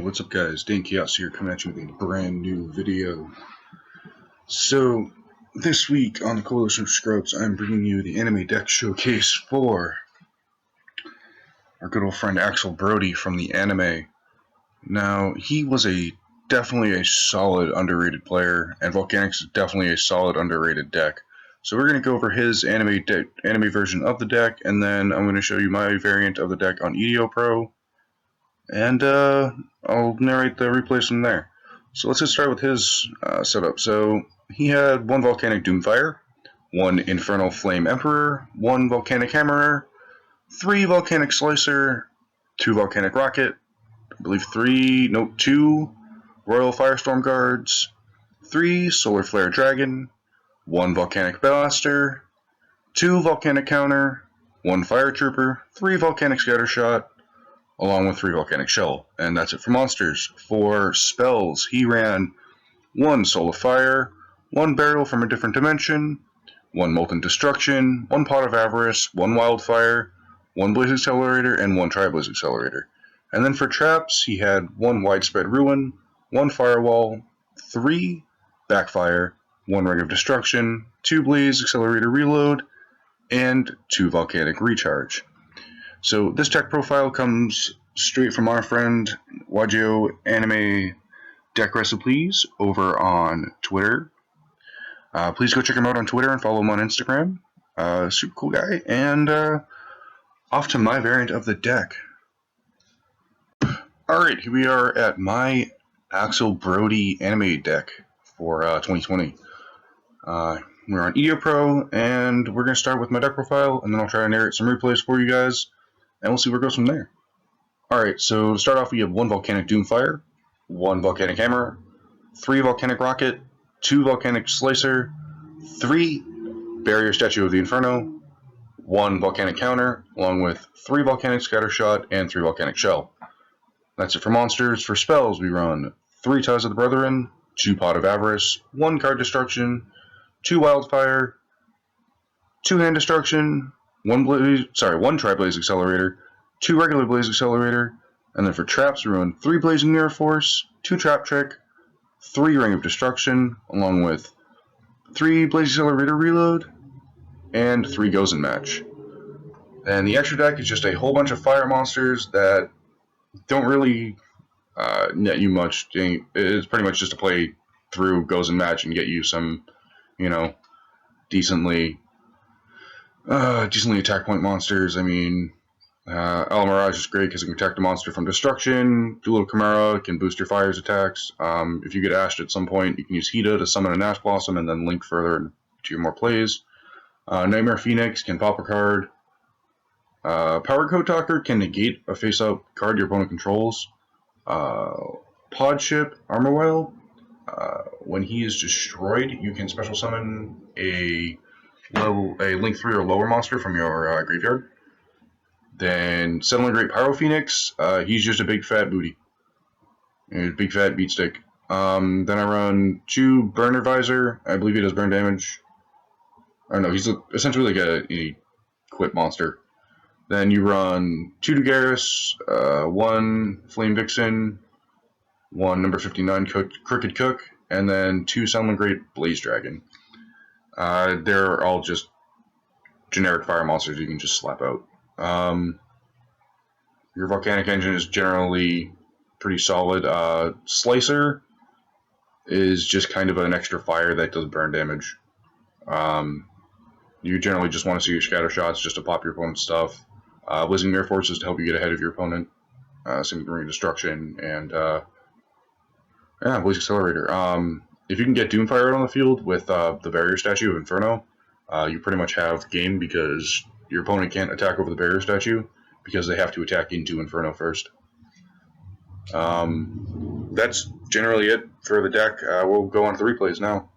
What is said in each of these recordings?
What's up guys, Dank here coming at you with a brand new video. So, this week on the Coalition of Scrubs, I'm bringing you the anime deck showcase for our good old friend Axel Brodie from the anime. Now, he was definitely a solid underrated player, and Volcanics is definitely a solid underrated deck. So we're going to go over his anime version of the deck, and then I'm going to show you my variant of the deck on Yugioh Pro. And I'll narrate the replays from there. So let's just start with his setup. So he had one Volcanic Doomfire, one Infernal Flame Emperor, one Volcanic Hammerer, 3 Volcanic Slicer, 2 Volcanic Rocket, I believe 2 Royal Firestorm Guards, 3 Solar Flare Dragon, 1 Volcanic Blaster, 2 Volcanic Counter, 1 Fire Trooper, 3 Volcanic Scattershot, along with 3 Volcanic Shell. And that's it for monsters. For spells, he ran 1 Soul of Fire, 1 Burial from a Different Dimension, 1 Molten Destruction, 1 Pot of Avarice, 1 Wildfire, 1 Blaze Accelerator, and 1 Tri-Blaze Accelerator. And then for traps, he had 1 Widespread Ruin, 1 Firewall, 3 Backfire, 1 Ring of Destruction, 2 Blaze Accelerator Reload, and 2 Volcanic Recharge. So this deck profile comes straight from our friend Yugioh Anime Deck Recipes over on Twitter. Please go check him out on Twitter and follow him on Instagram. Super cool guy. And off to my variant of the deck. Alright, here we are at my Axel Brodie anime deck for 2020. We're on Yugioh Pro, and we're going to start with my deck profile, and then I'll try to narrate some replays for you guys. And we'll see where it goes from there. Alright, so to start off, we have 1 Volcanic Doomfire, 1 Volcanic Hammer, 3 Volcanic Rocket, 2 Volcanic Slicer, 3 Barrier Statue of the Inferno, 1 Volcanic Counter, along with 3 Volcanic Scattershot and 3 Volcanic Shell. That's it for monsters. For spells, we run 3 Ties of the Brethren, 2 Pot of Avarice, 1 Card Destruction, 2 Wildfire, 2 Hand Destruction, 1 Tri-Blaze Accelerator, 2 regular Blaze Accelerator, and then for traps we run 3 Blazing Mirror Force, 2 Trap Trick, 3 Ring of Destruction, along with 3 Blaze Accelerator Reload, and 3 Gozen Match. And the extra deck is just a whole bunch of fire monsters that don't really net you much. It's pretty much just to play through Gozen Match and get you some, decently attack point monsters. I mean, El Mirage is great because it can protect a monster from destruction. Dual Chimera can boost your fire's attacks. If you get ashed at some point, you can use Hida to summon an Ash Blossom and then link further to your more plays. Nightmare Phoenix can pop a card. Power Code Talker can negate a face-up card your opponent controls. Pod Ship Armor Whale, when he is destroyed, you can special summon a Link 3 or lower monster from your graveyard. Then Settling Great Pyro Phoenix, he's just a big fat booty. A big fat beat stick. Then I run 2 Burner Visor, I believe he does burn damage. Or no, he's essentially like a quit monster. Then you run 2 Dugaris, 1 Flame Vixen, 1 number 59 Crooked Cook, and then 2 Settling Great Blaze Dragon. They're all just generic fire monsters you can just slap out. Your Volcanic engine is generally pretty solid. Slicer is just kind of an extra fire that does burn damage. You generally just want to see your scatter shots just to pop your opponent's stuff. Blazing Mirror Forces to help you get ahead of your opponent. Same with Ring of Destruction and Blaze Accelerator. If you can get Doomfire out on the field with the Barrier Statue of Inferno, you pretty much have game because your opponent can't attack over the Barrier Statue because they have to attack into Inferno first. That's generally it for the deck. We'll go on to the replays now.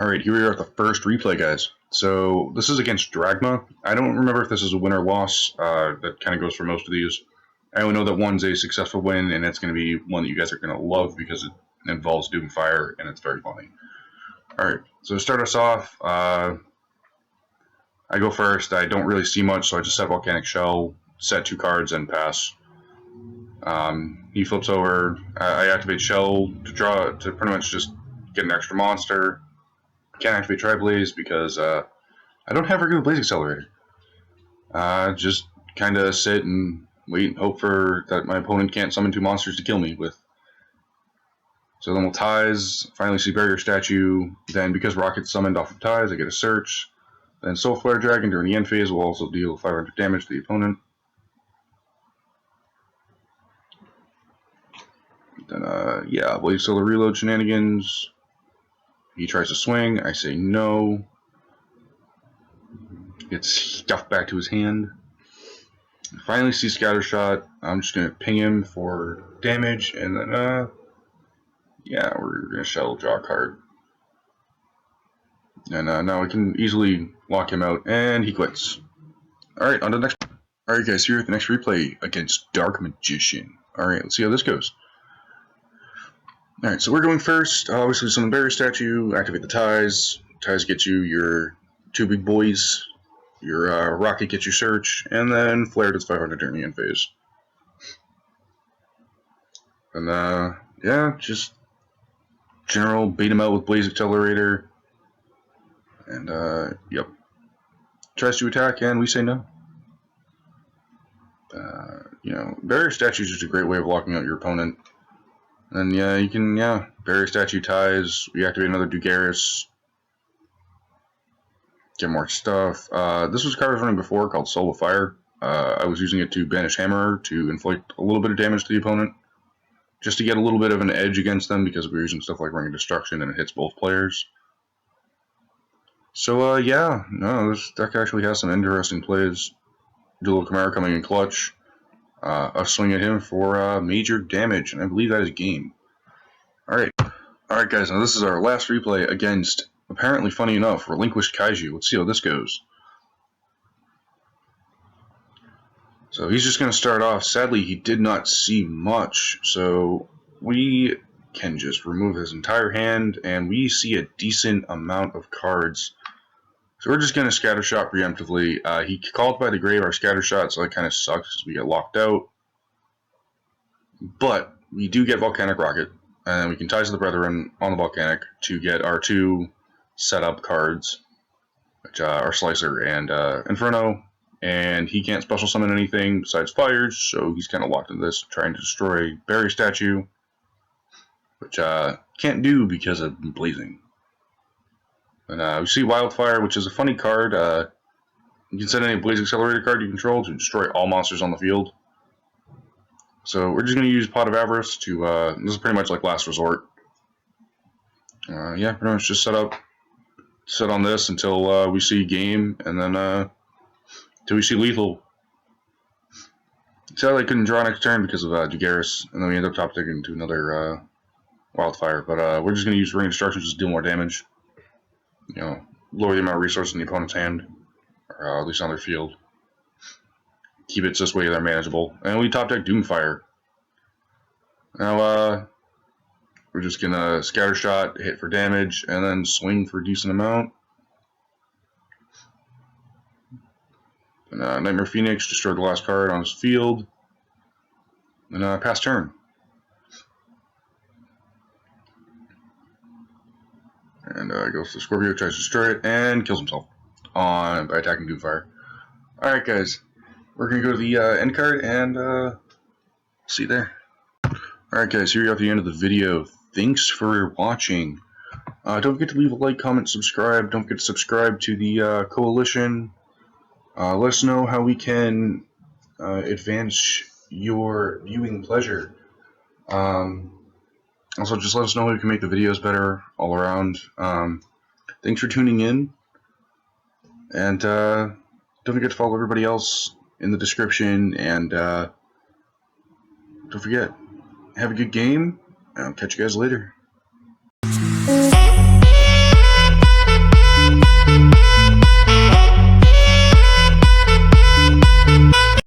Alright, here we are at the first replay, guys. So this is against Dragma. I don't remember if this is a win or loss. That kind of goes for most of these. I only know that one's a successful win, and it's going to be one that you guys are going to love because it involves Doomfire, and it's very funny. Alright, so to start us off, I go first. I don't really see much, so I just set Volcanic Shell, set 2 cards, and pass. He flips over. I activate Shell to draw to pretty much just get an extra monster. Can't activate Tri-Blaze because I don't have a good Blaze Accelerator. Just kind of sit and wait and hope for that my opponent can't summon 2 monsters to kill me with. So then we'll Ties, finally see Barrier Statue, then because Rocket's summoned off of Ties, I get a Search. Then Soul Flare Dragon during the end phase will also deal 500 damage to the opponent. Then, yeah, Blaze Solar Reload shenanigans. He tries to swing, I say no. Gets stuffed back to his hand. Finally see Scattershot. I'm just gonna ping him for damage, and then yeah, we're gonna Shell draw a card. And now we can easily lock him out, and he quits. Alright, on to the next. Alright guys, here at the next replay against Dark Magician. Alright, let's see how this goes. Alright, so we're going first. Obviously summon Barrier Statue, activate the Ties. Ties get you your 2 big boys. Your Rocket gets your Search, and then Flare does 500 during the end phase. And yeah, just general bait him out with Blaze Accelerator. And yep. Tries to attack, and we say no. You know, Barrier Statue is just a great way of locking out your opponent. And yeah, you can, Barrier Statue Ties, we activate another Dugaris. Get more stuff. This was a card I was running before called Soul of Fire. I was using it to banish Hammer to inflict a little bit of damage to the opponent, just to get a little bit of an edge against them because we're using stuff like Ring of Destruction and it hits both players. So yeah, no, this deck actually has some interesting plays. Dual Chimera coming in clutch. A swing at him for major damage, and I believe that is game. Alright guys, now this is our last replay against, apparently funny enough, Relinquished Kaiju. Let's see how this goes. So he's just going to start off. Sadly, he did not see much, so we can just remove his entire hand, and we see a decent amount of cards. So we're just going to Scattershot preemptively. He called by the grave our Scattershot, so that kind of sucks because we get locked out. But we do get Volcanic Rocket, and we can Ties to the Brethren on the Volcanic to get our 2 setup cards, which are Slicer and Inferno. And he can't special summon anything besides fires, so he's kind of locked in this, trying to destroy Barrier Statue, which can't do because of Blazing. And we see Wildfire, which is a funny card. You can send any Blaze Accelerator card you control to destroy all monsters on the field. So we're just going to use Pot of Avarice to, this is pretty much like Last Resort. Yeah, pretty much just set on this until we see game, and then until we see lethal. Sadly I couldn't draw next turn because of Dugaris, and then we end up top decking into another Wildfire, but we're just going to use Ring of Destruction just to deal more damage. You know, lower the amount of resources in the opponent's hand, or at least on their field. Keep it this way they're manageable. And we top deck Doomfire. Now, we're just going to Scattershot, hit for damage, and then swing for a decent amount. And Nightmare Phoenix, destroy the last card on his field. And pass turn. And goes to Scorpio, tries to destroy it, and kills himself by attacking Doomfire. Alright guys, we're going to go to the end card, and see you there. Alright guys, here you're at the end of the video. Thanks for watching. Don't forget to leave a like, comment, subscribe. Don't forget to subscribe to the Coalition. Let us know how we can advance your viewing pleasure. Also, just let us know how we can make the videos better all around. Thanks for tuning in. And don't forget to follow everybody else in the description. And don't forget, have a good game. And I'll catch you guys later.